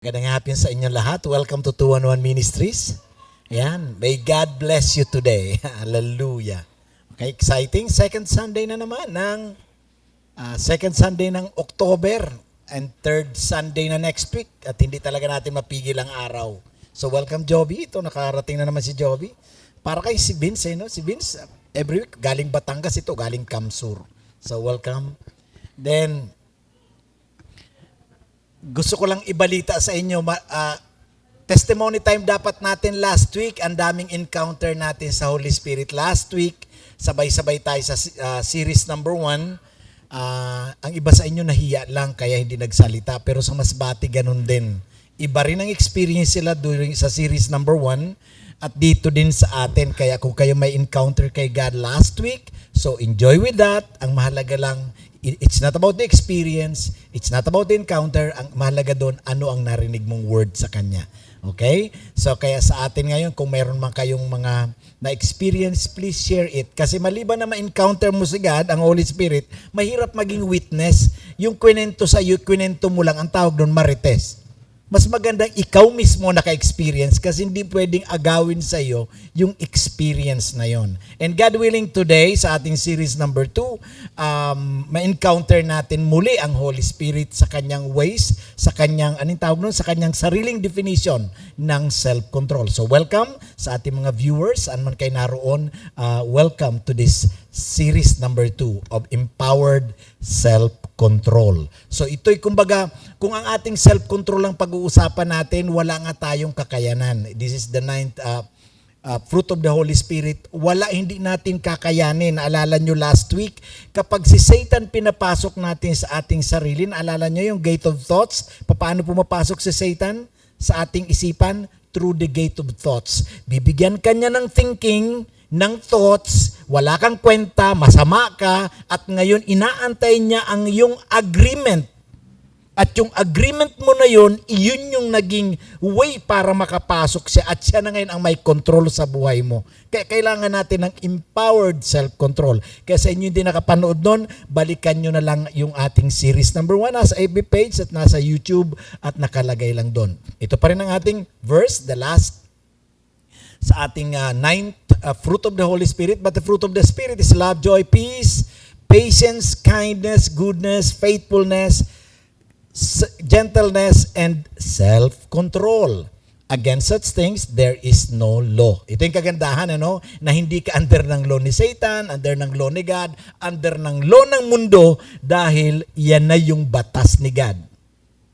Magandang hapon sa inyo lahat. Welcome to 211 Ministries. Ayan. May God bless you today. Hallelujah. Okay, exciting. Second Sunday na naman second Sunday ng October and third Sunday na next week. At hindi talaga natin mapigil ang araw. So welcome Joby. Ito, nakarating na naman si Joby. Para kay si Vince, no? Si Vince, every week, galing Batangas ito, galing Kamsur. So welcome. Then, gusto ko lang ibalita sa inyo, testimony time dapat natin last week. Ang daming encounter natin sa Holy Spirit last week. Sabay-sabay tayo sa series number 1. Ang iba sa inyo nahiya lang kaya hindi nagsalita. Pero sa Masbate ganun din. Iba rin ang experience sila during sa series number 1 at dito din sa atin. Kaya kung kayo may encounter kay God last week, so enjoy with that. Ang mahalaga lang, it's not about the experience, it's not about the encounter. Ang mahalaga doon, ano ang narinig mong word sa Kanya. Okay? So kaya sa atin ngayon, kung mayroon man kayong mga na-experience, please share it. Kasi maliban na ma-encounter mo si God, ang Holy Spirit, mahirap maging witness. Yung kwento sa iyo, kwento mo lang, ang tawag doon, marites. Mas magandang ikaw mismo naka-experience kasi hindi pwedeng agawin sa iyo yung experience na yon. And God willing today, sa ating series number 2, ma-encounter natin muli ang Holy Spirit sa kanyang ways, sa kanyang, anong tawag nun? Sa kanyang sariling definition ng self-control. So welcome sa ating mga viewers, saan man kayo naroon, welcome to this series number 2 of Empowered Self-Control. So ito'y kumbaga, kung ang ating self-control ang pag-uusapan natin, wala nga tayong kakayanan. This is the 9th fruit of the Holy Spirit. Hindi natin kakayanin. Naalala nyo last week, kapag si Satan pinapasok natin sa ating sarili, naalala nyo yung gate of thoughts? Paano pumapasok si Satan sa ating isipan? Through the gate of thoughts. Bibigyan kanya ng thinking, ng thoughts, wala kang kwenta, masama ka, at ngayon inaantay niya ang iyong agreement. At yung agreement mo na yun, iyon yung naging way para makapasok siya at siya na ngayon ang may control sa buhay mo. Kaya kailangan natin ng empowered self-control. Kaya sa inyo hindi nakapanood nun, balikan nyo na lang yung ating series number 1 nasa FB page at nasa YouTube at nakalagay lang doon. Ito pa rin ang ating verse, the last sa ating 9th fruit of the Holy Spirit. But the fruit of the Spirit is love, joy, peace, patience, kindness, goodness, faithfulness, gentleness, and self-control. Against such things, there is no law. Ito yung kagandahan, na hindi ka under ng law ni Satan, under ng law ni God, under ng law ng mundo, dahil yan na yung batas ni God.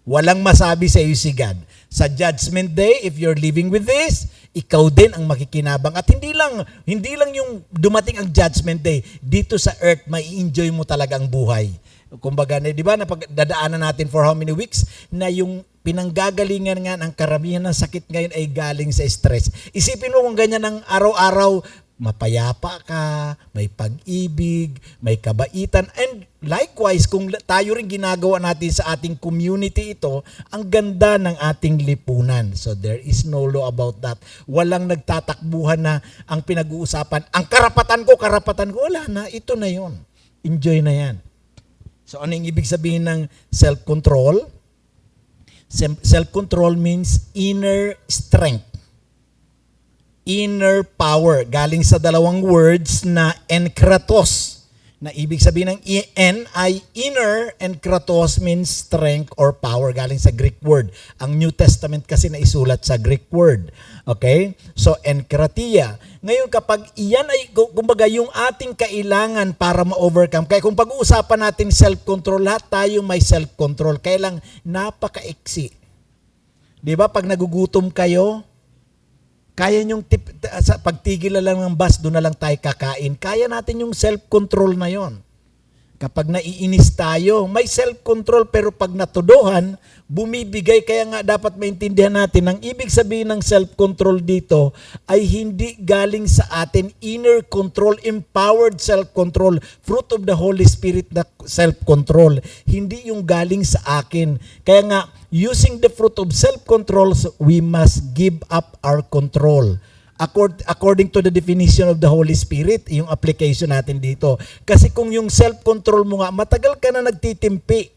Walang masabi sa iyo si God. Sa judgment day, if you're living with this, ikaw din ang makikinabang. At hindi lang yung dumating ang judgment day. Dito sa earth, may enjoy mo talaga ang buhay. Kumbaga, di ba, napagdadaanan natin for how many weeks na yung pinanggagalingan nga ng karamihan ng sakit ngayon ay galing sa stress. Isipin mo kung ganyan ang araw-araw, mapayapa ka, may pag-ibig, may kabaitan, and likewise, kung tayo rin ginagawa natin sa ating community ito, ang ganda ng ating lipunan. So there is no law about that. Walang nagtatakbuhan na ang pinag-uusapan, ang karapatan ko, wala na, ito na yon. Enjoy na yan. So ano yung ibig sabihin ng self-control? Self-control means inner strength. Inner power. Galing sa dalawang words na enkratos. Na ibig sabihin ng en ay inner and kratos means strength or power. Galing sa Greek word. Ang New Testament kasi naisulat sa Greek word. Okay? So, enkratia. Ngayon, kapag iyan ay, kumbaga, yung ating kailangan para ma-overcome. Kaya kung pag-uusapan natin self-control, lahat tayo may self-control. Kaya lang, napaka-iksi. Di ba? Pag nagugutom kayo, kaya nyong sa pagtigil na lang ng bus, doon na lang tayo kakain. Kaya natin yung self-control na yon. Kapag naiinis tayo, may self-control pero pag natuduhan, bumibigay. Kaya nga dapat maintindihan natin, ang ibig sabihin ng self-control dito ay hindi galing sa atin inner control, empowered self-control, fruit of the Holy Spirit na self-control. Hindi yung galing sa akin. Kaya nga, using the fruit of self-control, we must give up our control. According to the definition of the Holy Spirit, yung application natin dito. Kasi kung yung self-control mo nga, matagal ka na nagtitimpi.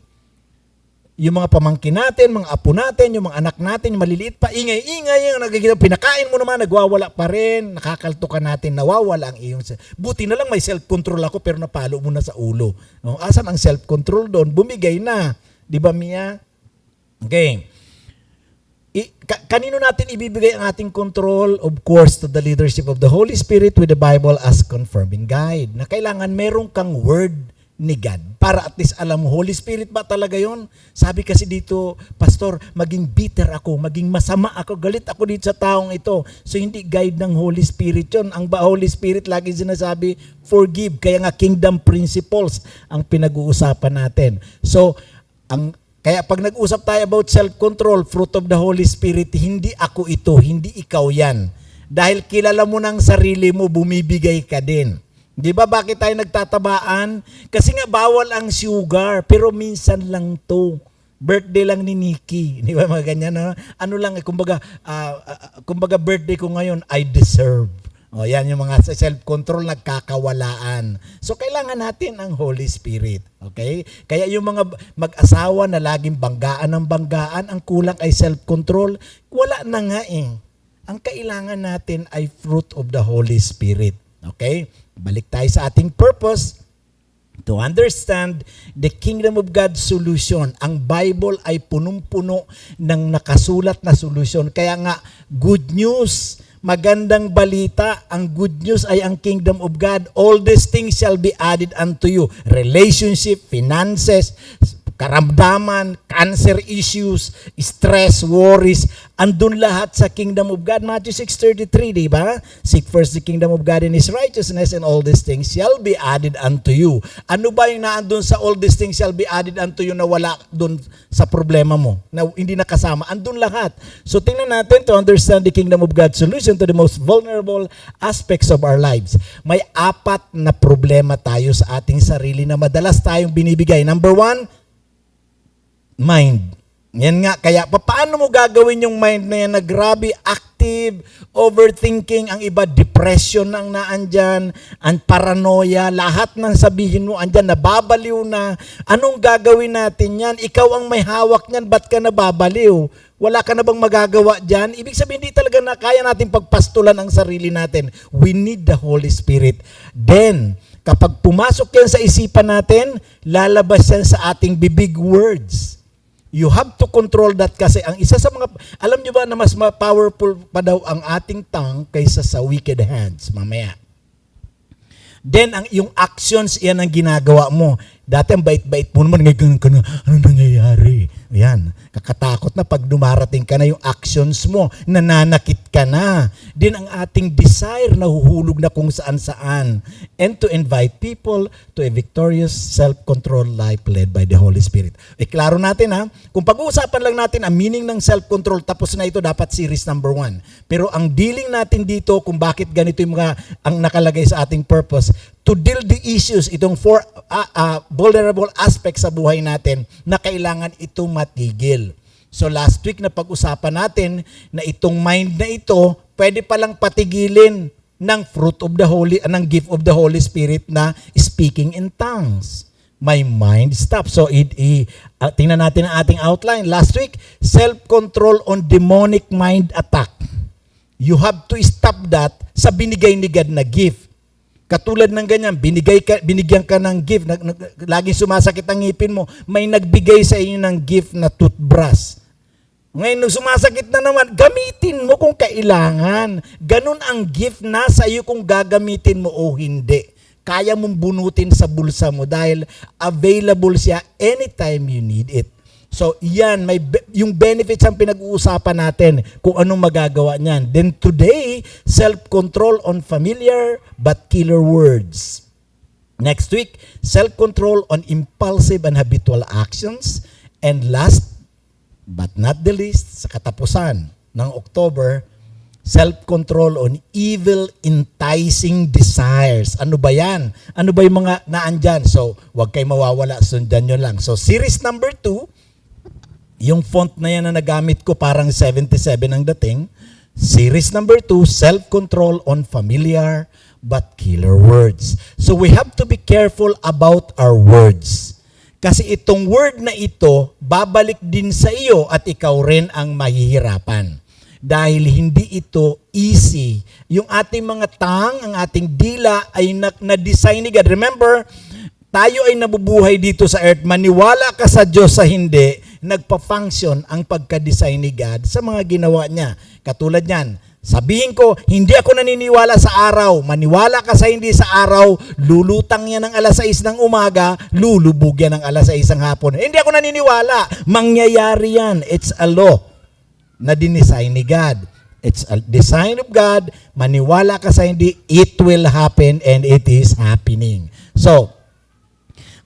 yung mga pamangkin natin, mga apo natin, yung mga anak natin, yung maliliit pa, ingay-ingay, yung nagiging pinakain mo naman, nagwawala pa rin, nakakaltukan natin, nawawala ang iyong buti na lang may self-control ako pero napalo mo na sa ulo. No? Asan ang self-control doon? Bumigay na. Di ba, Mia? Okay. Kanino natin ibibigay ang ating control? Of course, to the leadership of the Holy Spirit with the Bible as confirming guide. Na kailangan meron kang word ni God. Para at least alam mo, Holy Spirit ba talaga yon? Sabi kasi dito, Pastor, maging bitter ako, maging masama ako, galit ako dito sa taong ito. So hindi guide ng Holy Spirit yon. Ang Holy Spirit lagi sinasabi, forgive. Kaya nga kingdom principles ang pinag-uusapan natin. So, kaya pag nag-usap tayo about self-control, fruit of the Holy Spirit, hindi ako ito, hindi ikaw yan. Dahil kilala mo ng sarili mo, bumibigay ka din. Di ba bakit tayo nagtatabaan? Kasi nga bawal ang sugar, pero minsan lang to. Birthday lang ni Nikki. Di ba mga ganyan? Ano lang, kumbaga birthday ko ngayon, I deserve. O yan yung mga self-control nagkakawalaan. So kailangan natin ang Holy Spirit. Okay? Kaya yung mga mag-asawa na laging banggaan ng banggaan, ang kulang ay self-control, wala na nga eh. Ang kailangan natin ay fruit of the Holy Spirit. Okay? Balik tayo sa ating purpose. To understand the kingdom of God's solution. Ang Bible ay punong-puno ng nakasulat na solusyon. Kaya nga, good news, magandang balita, ang good news ay ang kingdom of God. All these things shall be added unto you. Relationship, finances, karamdaman, cancer issues, stress, worries, andun lahat sa kingdom of God. Matthew 6:33, di ba? Seek first the kingdom of God and His righteousness and all these things shall be added unto you. Ano ba yung naandun sa all these things shall be added unto you na wala dun sa problema mo, na hindi nakasama? Andun lahat. So tingnan natin to understand the kingdom of God's solution to the most vulnerable aspects of our lives. May 4 na problema tayo sa ating sarili na madalas tayong binibigay. Number 1, mind. Yan nga, kaya paano mo gagawin yung mind na yan na grabe, active, overthinking, ang iba depression ang naandyan, ang paranoia, lahat ng sabihin mo andyan, nababaliw na. Anong gagawin natin yan? Ikaw ang may hawak niyan, ba't ka nababaliw? Wala ka na bang magagawa dyan? Ibig sabihin, hindi talaga na kaya natin pagpastulan ang sarili natin. We need the Holy Spirit. Then, kapag pumasok yan sa isipan natin, lalabas yan sa ating bibig words. You have to control that kasi ang isa sa mga, alam nyo ba na mas powerful pa daw ang ating tongue kaysa sa wicked hands mamaya. Then, yung actions, yan ang ginagawa mo. Dati ang bait-bait mo naman, ngayon ka na, ano nangyayari? Yan, kakatakot na pag dumarating ka na yung actions mo, nananakit ka na. Then ang ating desire, nahuhulog na kung saan-saan. And to invite people to a victorious self-control life led by the Holy Spirit. Klaro natin ha, kung pag-uusapan lang natin ang meaning ng self-control, tapos na ito dapat series number 1. Pero ang dealing natin dito, kung bakit ganito yung mga, ang nakalagay sa ating purpose, to deal the issues, itong 4 vulnerable aspects sa buhay natin na kailangan itong matigil. So last week na pag-usapan natin na itong mind na ito, pwede palang patigilin ng fruit of the Holy, ng gift of the Holy Spirit na speaking in tongues. My mind stops. So tingnan natin ang ating outline. Last week, self-control on demonic mind attack. You have to stop that sa binigay ni God na gift. Katulad ng ganyan, binigyan ka ng gift, laging sumasakit ang ngipin mo, may nagbigay sa inyo ng gift na toothbrush. Ngayon, nung sumasakit na naman, gamitin mo kung kailangan. Ganun ang gift na sa iyo kung gagamitin mo o hindi. Kaya mong bunutin sa bulsa mo dahil available siya anytime you need it. So, yan, yung benefits ang pinag-uusapan natin kung anong magagawa niyan. Then today, self-control on familiar but killer words. Next week, self-control on impulsive and habitual actions. And last but not the least, sa katapusan ng October, self-control on evil enticing desires. Ano ba yan? Ano ba yung mga naandyan? So, huwag kayo mawawala, sundan nyo lang. So, series number 2, yung font na yan na nagamit ko parang 77 ang dating. Series number 2, self-control on familiar but killer words. So we have to be careful about our words. Kasi itong word na ito, babalik din sa iyo at ikaw rin ang mahihirapan. Dahil hindi ito easy. Yung ating mga ang ating dila ay na-design ni God. Remember, tayo ay nabubuhay dito sa earth. Maniwala ka sa Diyos sa hindi, nagpa-function ang pagka-design ni God sa mga ginawa niya. Katulad niyan, sabihin ko, hindi ako naniniwala sa araw. Maniwala ka sa hindi sa araw, lulutang yan ng alas 6 ng umaga, lulubog yan ng alas 6 ng hapon. Hindi ako naniniwala. Mangyayari yan. It's a law na dinesign ni God. It's a design of God. Maniwala ka sa hindi, it will happen and it is happening. So,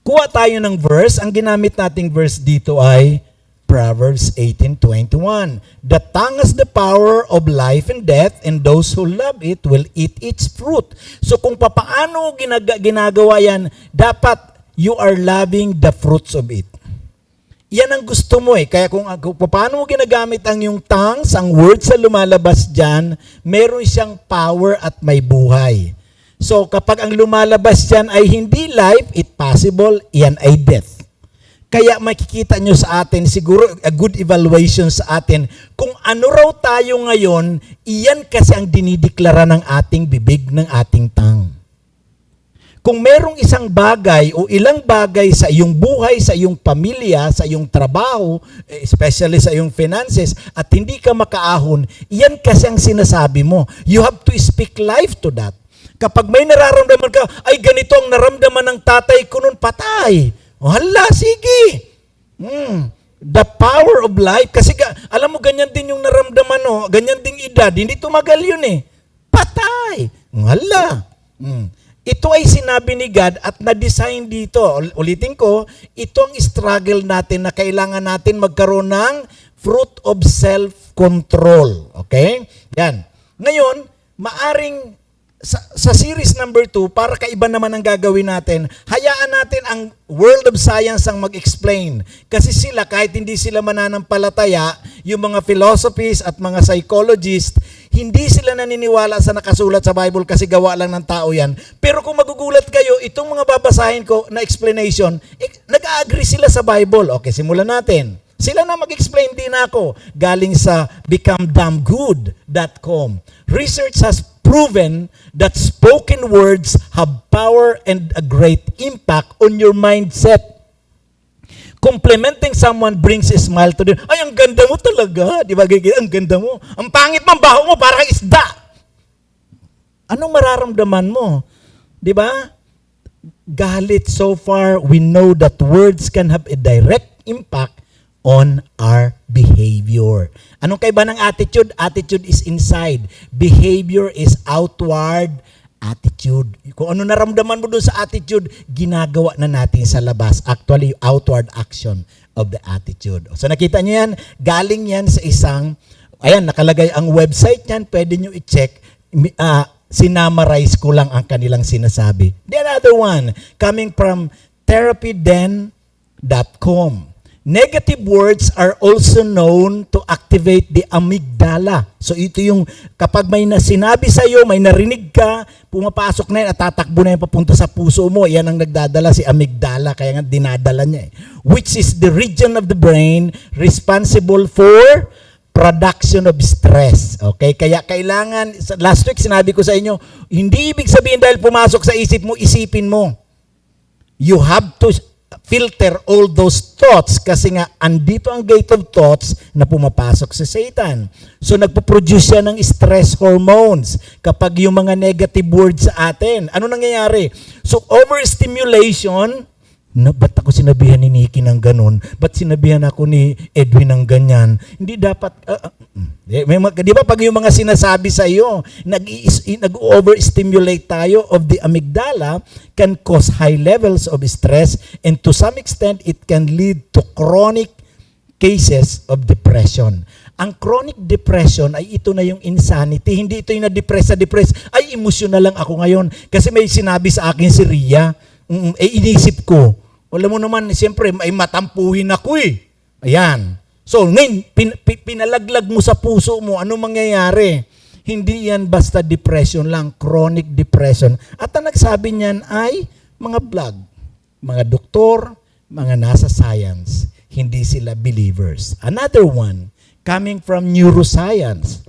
kuha tayo ng verse. Ang ginamit nating verse dito ay Proverbs 18:21. The tongue has the power of life and death, and those who love it will eat its fruit. So kung papaano ginagawa yan, dapat you are loving the fruits of it. Yan ang gusto mo eh. Kaya kung paano mo ginagamit ang yung tongues, ang words na lumalabas dyan, meron siyang power at may buhay. So kapag ang lumalabas dyan ay hindi life, it possible, yan ay death. Kaya makikita nyo sa atin, siguro a good evaluation sa atin, kung ano raw tayo ngayon, iyan kasi ang dinideklara ng ating bibig, ng ating tongue. Kung merong isang bagay o ilang bagay sa iyong buhay, sa iyong pamilya, sa iyong trabaho, especially sa iyong finances, at hindi ka makaahon, iyan kasi ang sinasabi mo. You have to speak life to that. Kapag may nararamdaman ka, ay ganito ang naramdaman ng tatay ko nun, patay. O hala, sige. The power of life. Kasi alam mo, ganyan din yung naramdaman, no? Ganyan ding edad. Hindi tumagal yun eh. Patay. O hala. Ito ay sinabi ni God at na-design dito. Ulitin ko, ito ang struggle natin na kailangan natin magkaroon ng fruit of self-control. Okay? Yan. Ngayon, maaring sa series number 2, para kaiba naman ang gagawin natin, hayaan natin ang world of science ang mag-explain. Kasi sila, kahit hindi sila mananampalataya, yung mga philosophies at mga psychologists, hindi sila naniniwala sa nakasulat sa Bible kasi gawa lang ng tao yan. Pero kung magugulat kayo, itong mga babasahin ko na explanation, nag-agree sila sa Bible. Okay, simulan natin. Sila na mag-explain din ako. Galing sa becomedamngood.com. Research has proven that spoken words have power and a great impact on your mindset. Complimenting someone brings a smile to them. Ay, ang ganda mo talaga. Di ba? Ang ganda mo. Ang pangit mo, ang baho mo, parang isda. Anong mararamdaman mo? Di ba? Galit, so far, we know that words can have a direct impact on our behavior. Anong kaiba ng attitude? Attitude is inside. Behavior is outward attitude. Kung ano naramdaman mo doon sa attitude, ginagawa na natin sa labas. Actually, outward action of the attitude. So nakita niyo yan? Galing yan sa isang, ayan, nakalagay ang website niyan, pwede niyo i-check. Sinamarize ko lang ang kanilang sinasabi. The other one, coming from therapyden.com. Negative words are also known to activate the amygdala. So ito yung kapag may sinabi sa iyo, may narinig ka, pumapasok na yan at tatakbo na yan papunta sa puso mo. Yan ang nagdadala, si amygdala, kaya nga dinadala niya eh. Which is the region of the brain responsible for production of stress. Okay? Kaya kailangan, last week sinabi ko sa inyo, hindi ibig sabihin dahil pumasok sa isip mo, isipin mo. You have to filter all those thoughts kasi nga andito ang gate of thoughts na pumapasok sa Satan. So nagpo-produce siya ng stress hormones kapag yung mga negative words sa atin. Ano nangyayari? So overstimulation, ba't ako sinabihan ni Nikki ng ganun? Ba't sinabihan ako ni Edwin ng ganyan? Hindi dapat, di ba pag yung mga sinasabi sa iyo, nag-overstimulate tayo of the amygdala, can cause high levels of stress and to some extent, it can lead to chronic cases of depression. Ang chronic depression ay ito na yung insanity. Hindi ito yung na-depress. Ay, emotional lang ako ngayon. Kasi may sinabi sa akin si Ria, inisip ko, alam mo naman, siyempre, may matampuhin ako eh. Ayan. So, ngayon, pinalaglag mo sa puso mo, ano mangyayari? Hindi yan basta depression lang, chronic depression. At ang nagsabi niyan ay mga vlog, mga doktor, mga nasa science, hindi sila believers. Another one, coming from neuroscience.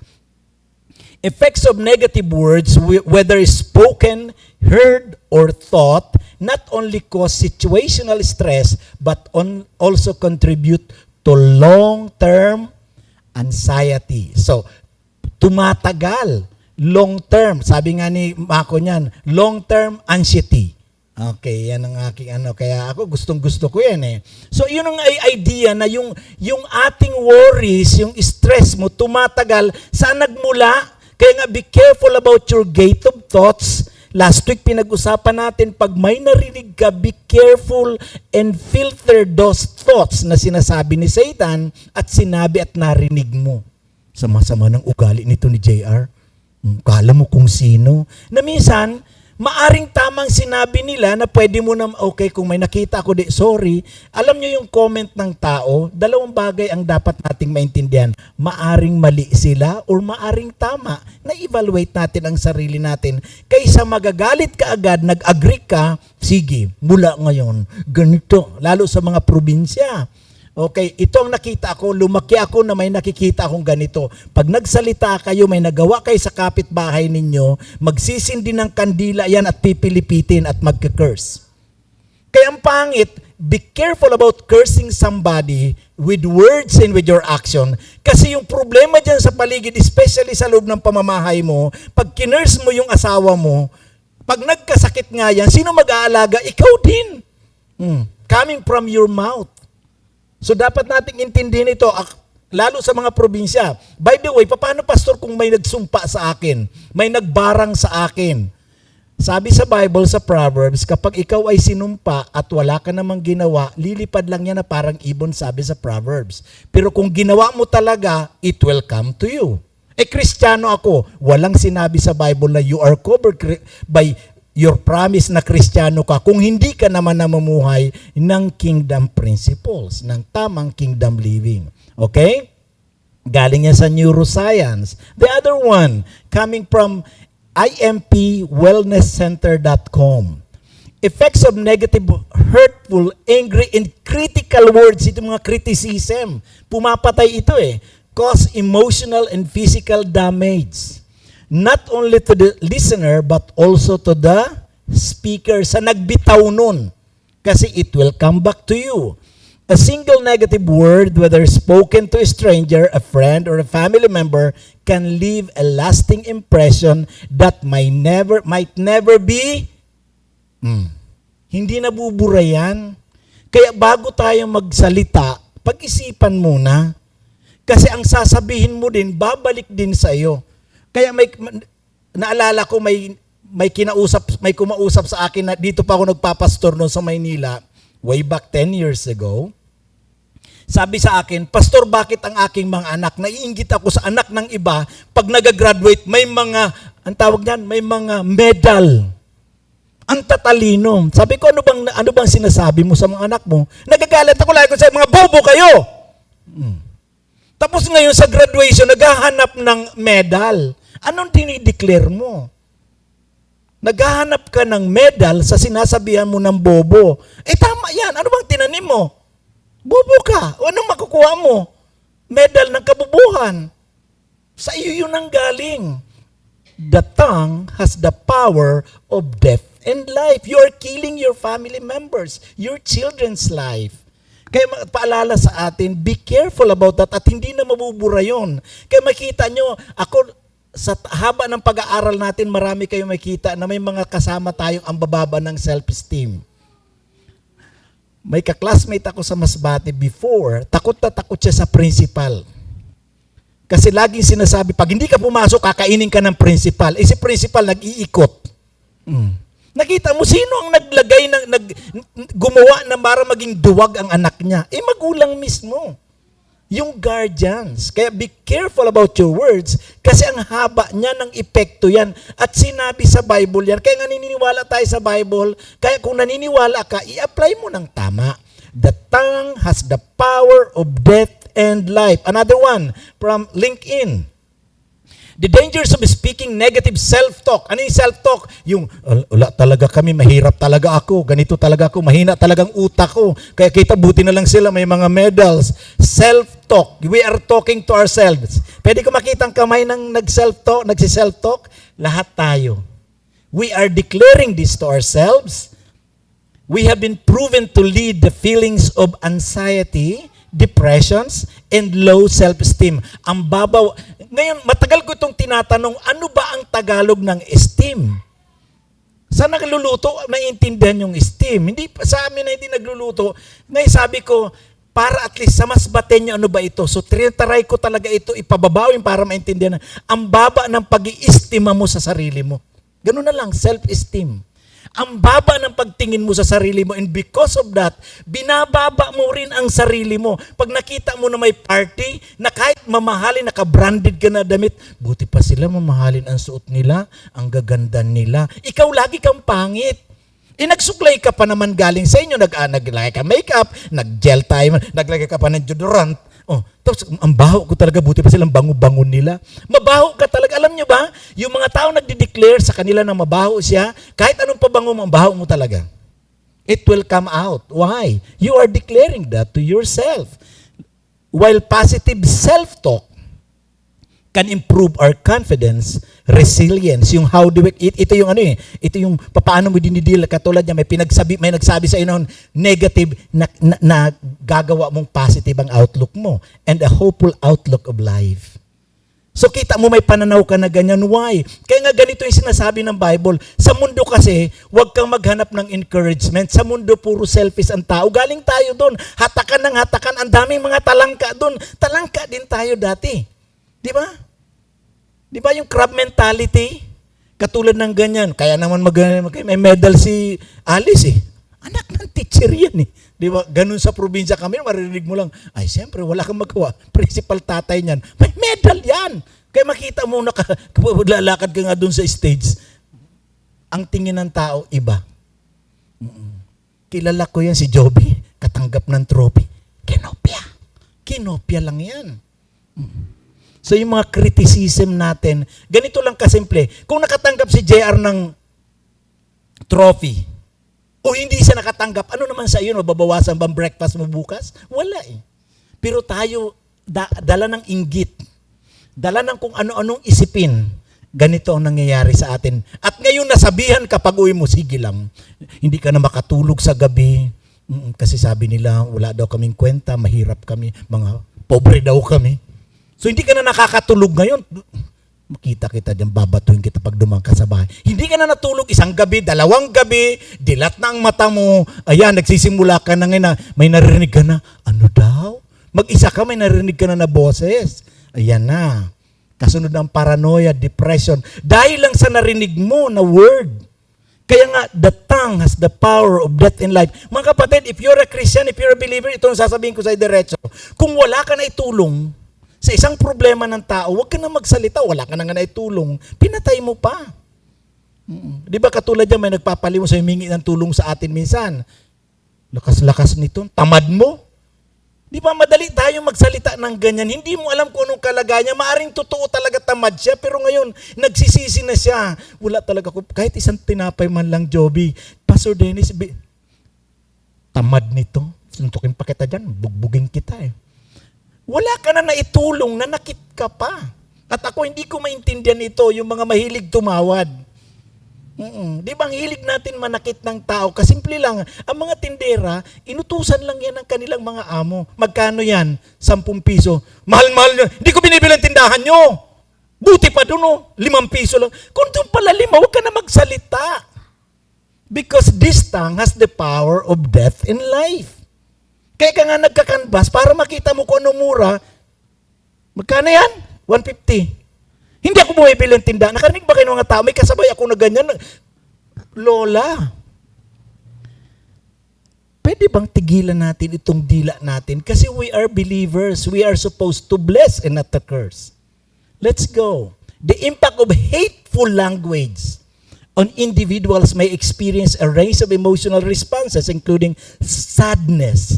Effects of negative words, whether spoken, heard, or thought, not only cause situational stress, but also contribute to long-term anxiety. So, tumatagal. Long-term. Sabi nga ni Mako niyan, long-term anxiety. Okay, yan ang aking Kaya ako gustong-gusto ko yan eh. So, yun ang idea na yung ating worries, yung stress mo, tumatagal. Saan nagmula? Kaya nga, be careful about your gate of thoughts. Last week, pinag-usapan natin, pag may narinig ka, be careful and filter those thoughts na sinasabi ni Satan at sinabi at narinig mo. Sama-sama ng ugali nito ni JR. Kala mo kung sino. Na minsan, maaring tamang sinabi nila na pwede mo na, okay, kung may nakita ako, sorry. Alam nyo yung comment ng tao, dalawang bagay ang dapat nating maintindihan. Maaring mali sila or maaring tama. Na-evaluate natin ang sarili natin. Kaysa magagalit ka agad, nag-agree ka, sige, mula ngayon, ganito. Lalo sa mga probinsya. Okay, ito ang nakita ko, lumaki ako na may nakikita akong ganito. Pag nagsalita kayo, may nagawa kayo sa kapitbahay ninyo, magsisindi ng kandila yan at pipilipitin at magka-curse. Kaya ang pangit, be careful about cursing somebody with words and with your action. Kasi yung problema dyan sa paligid, especially sa loob ng pamamahay mo, pag kinurse mo yung asawa mo, pag nagkasakit nga yan, sino mag-aalaga? Ikaw din. Coming from your mouth. So dapat nating intindihin ito, lalo sa mga probinsya. By the way, paano pastor kung may nagsumpa sa akin? May nagbarang sa akin? Sabi sa Bible, sa Proverbs, kapag ikaw ay sinumpa at wala ka namang ginawa, lilipad lang yan na parang ibon, sabi sa Proverbs. Pero kung ginawa mo talaga, it will come to you. Kristiyano ako, walang sinabi sa Bible na you are covered by your promise na Kristiyano ka kung hindi ka naman namumuhay ng kingdom principles, ng tamang kingdom living. Okay? Galing yan sa neuroscience. The other one, coming from impwellnesscenter.com. Effects of negative, hurtful, angry, and critical words. Ito mga criticism. Pumapatay ito eh. Cause emotional and physical damage. Not only to the listener, but also to the speaker sa nagbitaw nun. Kasi it will come back to you. A single negative word, whether spoken to a stranger, a friend, or a family member, can leave a lasting impression that might never be hindi nabubura yan. Kaya bago tayo magsalita, pag-isipan muna. Kasi ang sasabihin mo din, babalik din sa iyo. Kaya naalala ko may kumausap sa akin na dito pa ako nagpapastor noon sa Maynila, way back 10 years ago. Sabi sa akin, Pastor, bakit ang aking mga anak, naiinggit ako sa anak ng iba, pag nag-graduate, may mga, ang tawag niyan, may mga medal. Ang tatalino. Sabi ko, ano bang sinasabi mo sa mga anak mo? Nagagalit ako lagi ko sa mga bobo kayo. Tapos ngayon sa graduation, naghahanap ng medal. Anong dinideclare mo? Naghahanap ka ng medal sa sinasabihan mo ng bobo. Tama yan. Ano bang tinanim mo? Bobo ka. O anong makukuha mo? Medal ng kabubuhan. Sa iyo yun ang galing. The tongue has the power of death and life. You are killing your family members, your children's life. Kaya paalala sa atin, be careful about that at hindi na mabubura yun. Kaya makita nyo, ako sa haba ng pag-aaral natin, marami kayong makita na may mga kasama tayong ang bababa ng self-esteem. May ka-classmate ako sa Masbate before, takot na takot siya sa principal. Kasi laging sinasabi, pag hindi ka pumasok, kakainin ka ng principal. Si principal nag-iikot. Nakita mo, sino ang naglagay, gumawa na para maging duwag ang anak niya? Magulang mismo. Yung guardians. Kaya be careful about your words kasi ang haba niya ng epekto yan. At sinabi sa Bible yan. Kaya nga naniniwala tayo sa Bible. Kaya kung naniniwala ka, i-apply mo ng tama. The tongue has the power of death and life. Another one from LinkedIn. The dangers of speaking negative self-talk. Ano yung self-talk? Yung, wala talaga kami, mahirap talaga ako, ganito talaga ako, mahina talagang utak ko. Kaya kita buti na lang sila, may mga medals. Self-talk. We are talking to ourselves. Pwede ko makita ang kamay ng nagsi-self-talk? Lahat tayo. We are declaring this to ourselves. We have been proven to lead the feelings of anxiety, depressions, and low self-esteem. Ang babaw. Ngayon, matagal ko itong tinatanong, ano ba ang Tagalog ng esteem? Sa nagluluto, naiintindihan yung esteem. Hindi, sa amin na hindi nagluluto, ngayon sabi ko, para at least sa mas baten nyo, ano ba ito? So, try ko talaga ito, ipababawin para maintindihan. Ang baba ng pag-iistima mo sa sarili mo. Ganun na lang, self-esteem. Ang baba ng pagtingin mo sa sarili mo, and because of that, binababa mo rin ang sarili mo. Pag nakita mo na may party, na kahit mamahalin, naka-branded ka na damit, buti pa sila mamahalin ang suot nila, ang gaganda nila. Ikaw lagi kang pangit. Nagsuklay ka pa naman galing sa inyo, naglagay ka makeup, nag-gel time, naglagay ka pa ng deodorant. Oh, tapos ang baho ko talaga, buti pa silang bango-bango nila. Mabaho ka talaga. Alam nyo ba, yung mga tao nagde-declare sa kanila na mabaho siya, kahit anong pabango mo, ang baho mo talaga. It will come out. Why? You are declaring that to yourself. While positive self-talk can improve our confidence, resilience, yung how do we, ito yung ito yung paano mo dinidil, katulad niya, may nagsabi sa inyo negative na gagawa mong positive ang outlook mo and a hopeful outlook of life. So kita mo may pananaw ka na ganyan. Why? Kaya nga ganito yung sinasabi ng Bible. Sa mundo kasi, huwag kang maghanap ng encouragement. Sa mundo, puro selfish ang tao. Galing tayo doon. Hatakan ng hatakan. Ang daming mga talangka doon. Talangka din tayo dati. Di ba? Di ba yung crab mentality? Katulad ng ganyan. Kaya naman may medal si Alice eh. Anak ng teacher yan eh. Di ba? Ganun sa probinsya kami, marinig mo lang, ay siyempre, wala kang magawa. Principal tatay niyan. May medal yan. Kaya makita mo, lalakad ka nga dun sa stage. Ang tingin ng tao, iba. Kilala ko yan si Joby. Katanggap ng trophy. Kinopya. Kinopya lang yan. So yung mga criticism natin, ganito lang kasimple. Kung nakatanggap si JR ng trophy, o hindi siya nakatanggap, ano naman sa iyo, mababawasan bang breakfast mo bukas? Wala eh. Pero tayo, dala ng inggit, dala ng kung ano-anong isipin, ganito ang nangyayari sa atin. At ngayon nasabihan kapag uwi mo, sige lang, hindi ka na makatulog sa gabi, kasi sabi nila, wala daw kaming kwenta, mahirap kami, mga pobre daw kami. So hindi ka na nakakatulog ngayon, makita kita dyan, babatuhin kita pag dumang ka sa bahay. Hindi ka na natulog isang gabi, dalawang gabi, dilat na ang mata mo, ayan, nagsisimula ka na ngayon, may narinig ka na, ano daw? Mag-isa ka, may narinig ka na boses. Ayan na. Kasunod ng paranoia, depression, dahil lang sa narinig mo na word. Kaya nga, the tongue has the power of death and life. Mga kapatid, if you're a Christian, if you're a believer, ito ang sasabihin ko sa diretso. Kung wala ka na itulong sa isang problema ng tao, huwag ka na magsalita, wala ka na nga naitulong, pinatay mo pa. Di ba katulad yan, may nagpapaliw sa humingi ng tulong sa atin minsan. Lakas-lakas nito, tamad mo. Di ba madali tayo magsalita ng ganyan, hindi mo alam kung anong kalagayan, maaring totoo talaga tamad siya, pero ngayon, nagsisisi na siya. Wala talaga ko, kahit isang tinapay man lang, Joby, Pastor Dennis, tamad nito, suntukin pa kita dyan, bugbugin kita eh. Wala ka na naitulong, nanakit ka pa. At ako hindi ko maintindihan ito, yung mga mahilig tumawad. Di ba ang hilig natin manakit ng tao? Kasimple lang, ang mga tindera, inutusan lang yan ng kanilang mga amo. Magkano yan? 10 piso. Mahal-mahal nyo. Hindi ko binibili ang tindahan nyo. Buti pa doon, 5 piso lang. Kung doon pala 5, huwag ka na magsalita. Because this tongue has the power of death and life. Kaya ka nga nagkakanvas para makita mo kung ano mura. Magkano yan? 150. Hindi ako bumibili ng tindahan. Nakarinig ba kayo ng mga tao? May kasabay ako na ganyan. Lola, pwede bang tigilan natin itong dila natin? Kasi we are believers. We are supposed to bless and not to curse. Let's go. The impact of hateful language on individuals may experience a range of emotional responses, including sadness,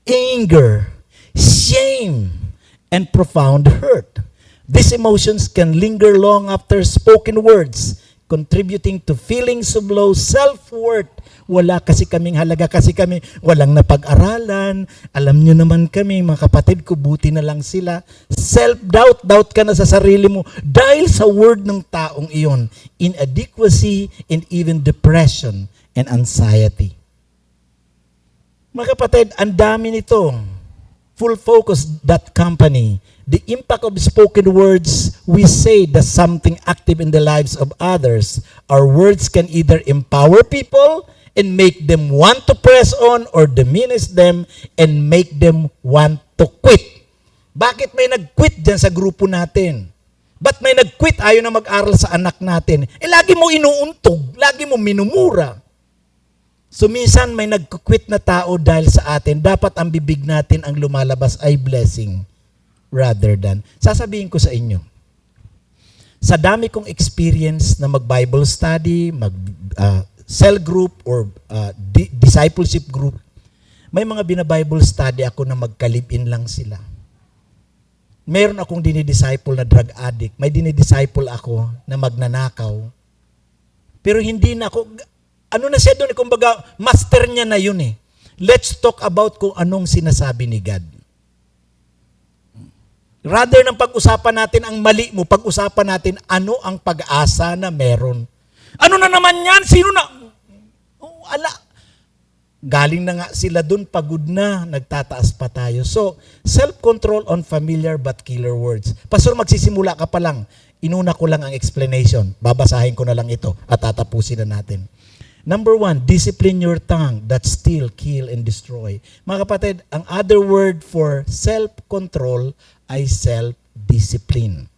anger, shame, and profound hurt. These emotions can linger long after spoken words, contributing to feelings of low self-worth. Wala kasi kaming halaga, kasi kami walang napag-aralan. Alam nyo naman kami, mga kapatid ko, buti na lang sila. Self-doubt, doubt ka na sa sarili mo dahil sa word ng taong iyon. Inadequacy and even depression and anxiety. Mga kapatid, ang dami nito. Full focus, that company. The impact of spoken words, we say that something active in the lives of others. Our words can either empower people and make them want to press on or diminish them and make them want to quit. Bakit may nag-quit dyan sa grupo natin? Ba't may nag-quit ayaw na mag-aral sa anak natin? Lagi mo inuuntog, lagi mo minumura. So minsan may nag-quit na tao dahil sa atin, dapat ang bibig natin ang lumalabas ay blessing rather than. Sasabihin ko sa inyo, sa dami kong experience na mag-Bible study, cell group or discipleship group, may mga bina-Bible study ako na magkalibin lang sila. Meron akong dinidisciple na drug addict, may dinidisciple ako na magnanakaw. Pero hindi na ako, ano na siya doon, kumbaga master niya na yun eh. Let's talk about kung anong sinasabi ni God. Rather ng pag-usapan natin ang mali mo, pag-usapan natin ano ang pag-asa na meron. Ano na naman yan? Sino na? Oh, ala. Galing na nga sila dun, pagod na, nagtataas pa tayo. So, self-control on familiar but killer words. Pastor, magsisimula ka pa lang. Inuna ko lang ang explanation. Babasahin ko na lang ito at tatapusin na natin. Number 1, discipline your tongue that steal, kill, and destroy. Mga kapatid, ang other word for self-control ay self-discipline.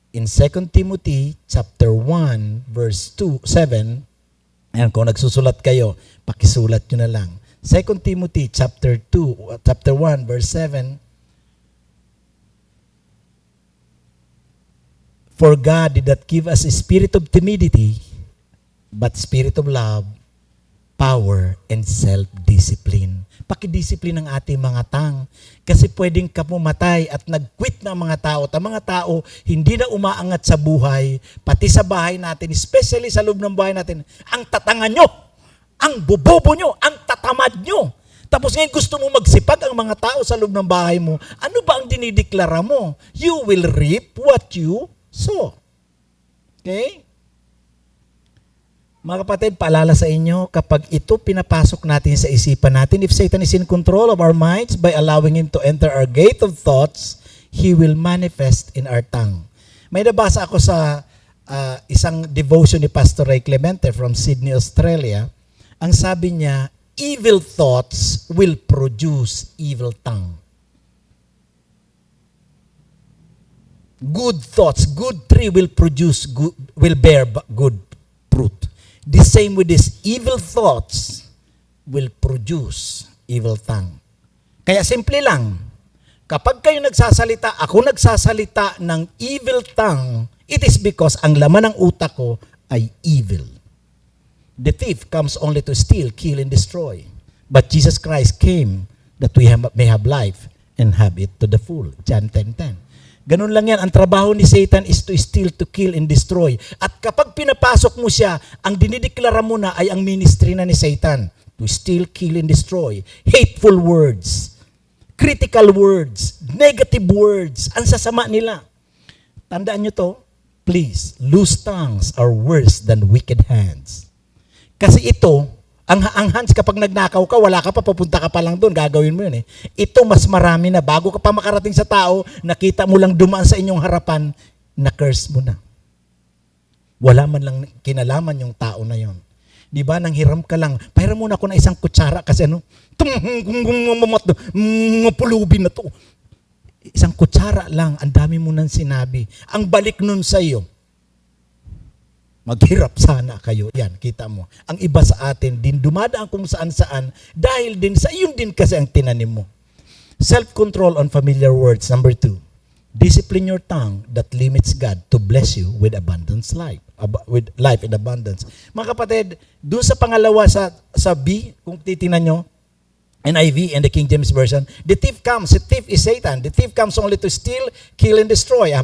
In 2 Timothy chapter 1 verse 7, ayan, kung nagsusulat kayo, pakisulat nyo na lang. 2 Timothy chapter 1 verse 7, for God did not give us a spirit of timidity, but spirit of love, power, and self-discipline. Pakidisiplin ang ating mga tang. Kasi pwedeng ka pumatay at nag-quit na mga tao. At ang mga tao hindi na umaangat sa buhay, pati sa bahay natin, especially sa loob ng bahay natin, ang tatanga nyo, ang bobobo nyo, ang tatamad nyo. Tapos ngayon gusto mo magsipag ang mga tao sa loob ng bahay mo. Ano ba ang dinideklara mo? You will reap what you sow. Okay? Mga kapatid, paalala sa inyo, kapag ito pinapasok natin sa isipan natin, if Satan is in control of our minds by allowing him to enter our gate of thoughts, he will manifest in our tongue. May nabasa ako sa isang devotion ni Pastor Ray Clemente from Sydney, Australia. Ang sabi niya, evil thoughts will produce evil tongue. Good thoughts, good tree will bear good fruit. The same with these evil thoughts will produce evil tongue. Kaya simple lang, kapag kayo nagsasalita, ako nagsasalita ng evil tongue, it is because ang laman ng utak ko ay evil. The thief comes only to steal, kill, and destroy. But Jesus Christ came that we may have life and have it to the full. John 10:10. Ganun lang yan. Ang trabaho ni Satan is to steal, to kill, and destroy. At kapag pinapasok mo siya, ang dinideklara mo na ay ang ministry na ni Satan. To steal, kill, and destroy. Hateful words. Critical words. Negative words. Ang sasama nila. Tandaan nyo to. Please, loose tongues are worse than wicked hands. Kasi ito, ang hands kapag nagnakaw ka, wala ka pa, papunta ka pa lang doon, gagawin mo yun eh. Ito mas marami na, bago ka pa makarating sa tao, nakita mo lang dumaan sa inyong harapan, na-curse mo na. Wala man lang kinalaman yung tao na yon. Di ba, nang hiram ka lang, pahiram muna ako ng isang kutsara kasi mapulubin na to. Isang kutsara lang, ang dami mo nang sinabi. Ang balik nun sa iyo, maghirap sana kayo. Yan, kita mo. Ang iba sa atin, din dumadaan kung saan-saan dahil din sa iyon din kasi ang tinanim mo. Self-control on familiar words. Number 2, discipline your tongue that limits God to bless you with abundance life. With life in abundance. Mga kapatid, doon sa pangalawa sa B, kung titingnan nyo, NIV and the King James Version, the thief comes. The thief is Satan. The thief comes only to steal, kill, and destroy. I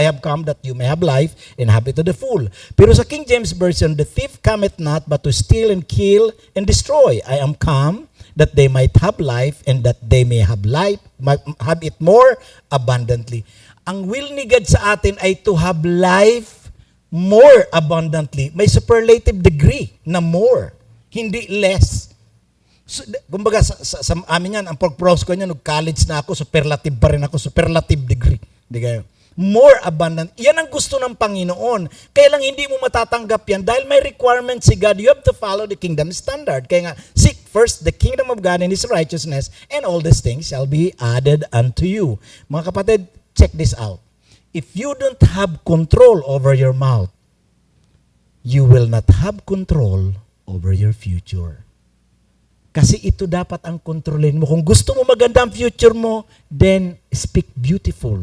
have come that you may have life and have it to the full. Pero sa King James Version, the thief cometh not but to steal and kill and destroy. I am come that they might have life and that they may have life, have it more abundantly. Ang will ni God sa atin ay to have life more abundantly. May superlative degree na more, hindi less. So, kumbaga sa amin yan, ang pag-browse ko niyan, college na ako, superlative pa rin ako, superlative degree. Hindi kayo. More abundant. Yan ang gusto ng Panginoon. Kaya lang hindi mo matatanggap yan dahil may requirement si God. You have to follow the kingdom standard. Kaya nga, seek first the kingdom of God and His righteousness, and all these things shall be added unto you. Mga kapatid, check this out. If you don't have control over your mouth, you will not have control over your future. Kasi ito dapat ang kontrolin mo. Kung gusto mo maganda ang future mo, then speak beautiful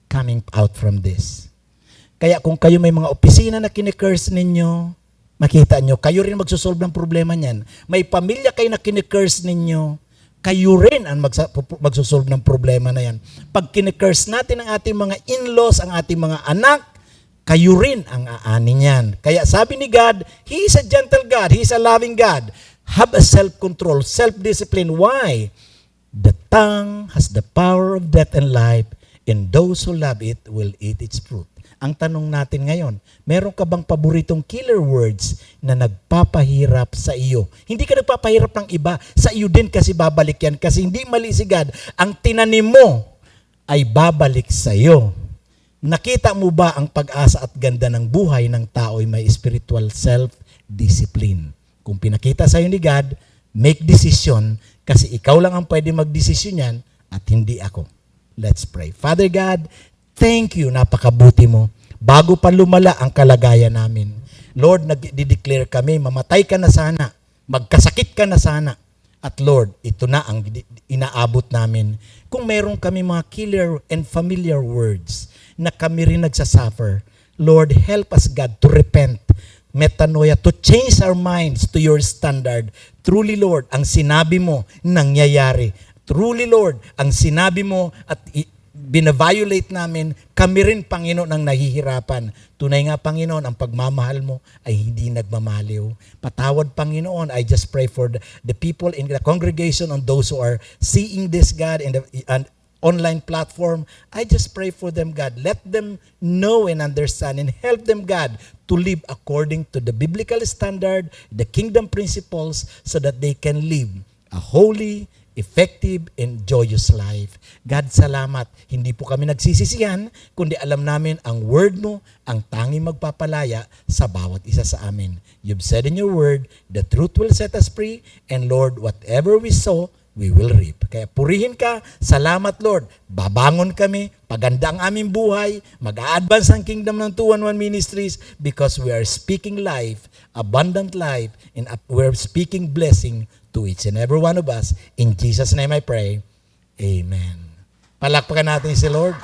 coming out from this. Kaya kung kayo may mga opisina na kine-curse ninyo, makita nyo, kayo rin magsosolve ng problema niyan. May pamilya kayo na kine-curse ninyo, kayo rin ang magsosolve ng problema na yan. Pag kine-curse natin ang ating mga in-laws, ang ating mga anak, kayo rin ang aani niyan. Kaya sabi ni God, He is a gentle God, He is a loving God. Have a self-control, self-discipline. Why? The tongue has the power of death and life, and those who love it will eat its fruit. Ang tanong natin ngayon, meron ka bang paboritong killer words na nagpapahirap sa iyo? Hindi ka nagpapahirap ng iba, sa iyo din kasi babalik yan. Kasi hindi mali si God, ang tinanim mo ay babalik sa iyo. Nakita mo ba ang pag-asa at ganda ng buhay ng tao ay may spiritual self-discipline? Kung pinakita sa'yo ni God, make decision kasi ikaw lang ang pwede mag-desisyon yan at hindi ako. Let's pray. Father God, thank you, napakabuti mo. Bago pa lumala ang kalagayan namin. Lord, nag-declare kami, mamatay ka na sana, magkasakit ka na sana. At Lord, ito na ang inaabot namin. Kung meron kami mga killer and familiar words na kami rin nagsasuffer, Lord, help us God to repent, metanoia, to change our minds to your standard. Truly, Lord, ang sinabi mo, nangyayari. Truly, Lord, ang sinabi mo at binaviolate namin, kami rin, Panginoon, ang nahihirapan. Tunay nga, Panginoon, ang pagmamahal mo ay hindi nagmamaliw. Patawad, Panginoon, I just pray for the people in the congregation and those who are seeing this, God, in the online platform. I just pray for them, God. Let them know and understand and help them, God, to live according to the biblical standard, the kingdom principles, so that they can live a holy, effective, and joyous life. God, salamat. Hindi po kami nagsisisihan, kundi alam namin ang word mo, ang tanging magpapalaya sa bawat isa sa amin. You've said in your word, the truth will set us free, and Lord, whatever we sow, we will reap. Kaya purihin ka, salamat Lord, babangon kami, paganda ang aming buhay, mag-a-advance ang kingdom ng 211 Ministries because we are speaking life, abundant life, and we're speaking blessing to each and every one of us. In Jesus' name I pray, Amen. Palakpakan natin si Lord.